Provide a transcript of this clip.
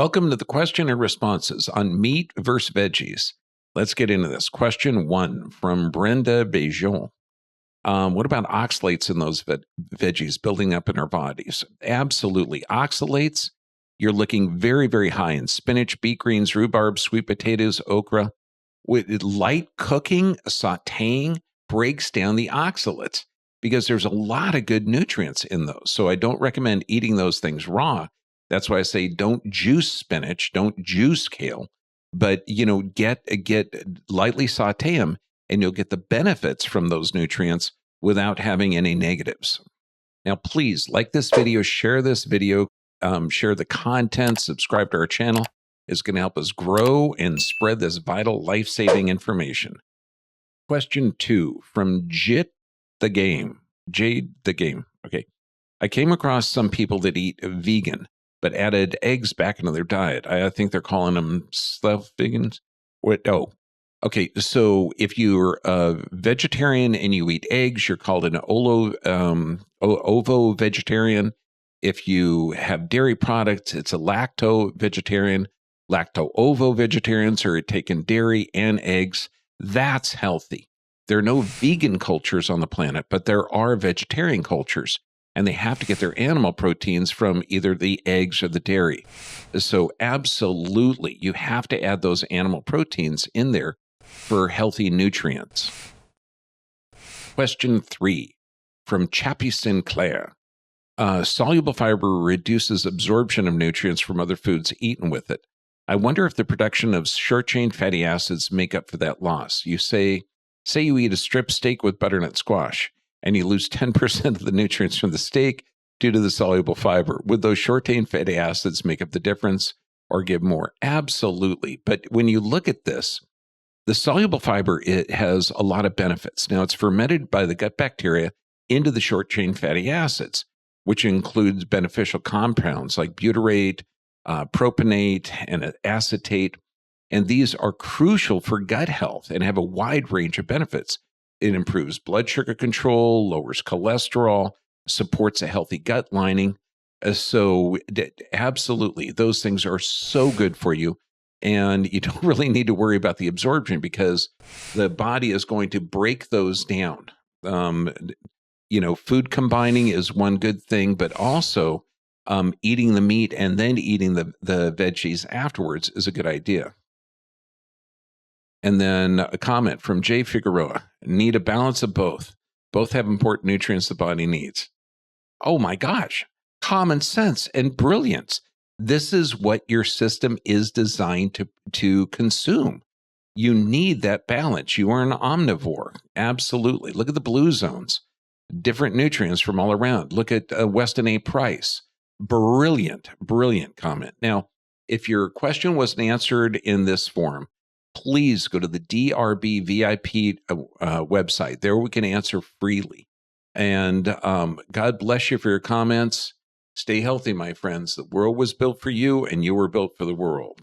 Welcome to the question and responses on meat versus veggies. Let's get into this. Question 1 from Brenda Bejon. What about oxalates in those veggies building up in our bodies? Absolutely. Oxalates, you're looking very, very high in spinach, beet greens, rhubarb, sweet potatoes, okra. With light cooking, sauteing breaks down the oxalates because there's a lot of good nutrients in those. So I don't recommend eating those things raw. That's why I say don't juice spinach, don't juice kale, but get lightly saute them, and you'll get the benefits from those nutrients without having any negatives. Now, please like this video, share this video, share the content, subscribe to our channel. It's going to help us grow and spread this vital life-saving information. Question 2 from Jade the Game. Okay. I came across some people that eat vegan, but added eggs back into their diet. I think they're calling them self-vegans. Okay. So if you're a vegetarian and you eat eggs, you're called an ovo-vegetarian. If you have dairy products, it's a lacto-vegetarian. Lacto-ovo-vegetarians are taking dairy and eggs. That's healthy. There are no vegan cultures on the planet, but there are vegetarian cultures. And they have to get their animal proteins from either the eggs or the dairy. So absolutely, you have to add those animal proteins in there for healthy nutrients. Question 3 from Chappie Sinclair. Soluble fiber reduces absorption of nutrients from other foods eaten with it. I wonder if the production of short-chain fatty acids make up for that loss. You say you eat a strip steak with butternut squash, and you lose 10% of the nutrients from the steak due to the soluble fiber. Would those short-chain fatty acids make up the difference or give more? Absolutely. But when you look at this, the soluble fiber, it has a lot of benefits. Now, it's fermented by the gut bacteria into the short-chain fatty acids, which includes beneficial compounds like butyrate, propionate, and acetate. And these are crucial for gut health and have a wide range of benefits. It improves blood sugar control, lowers cholesterol, supports a healthy gut lining. So absolutely, those things are so good for you. And you don't really need to worry about the absorption because the body is going to break those down. Food combining is one good thing, but also eating the meat and then eating the veggies afterwards is a good idea. And then a comment from Jay Figueroa. Need a balance of both. Both have important nutrients the body needs. Oh my gosh. Common sense and brilliance. This is what your system is designed to consume. You need that balance. You are an omnivore. Absolutely. Look at the blue zones. Different nutrients from all around. Look at Weston A. Price. Brilliant comment. Now, if your question wasn't answered in this form, please go to the DRB VIP website. There we can answer freely. And God bless you for your comments. Stay healthy, my friends. The world was built for you, and you were built for the world.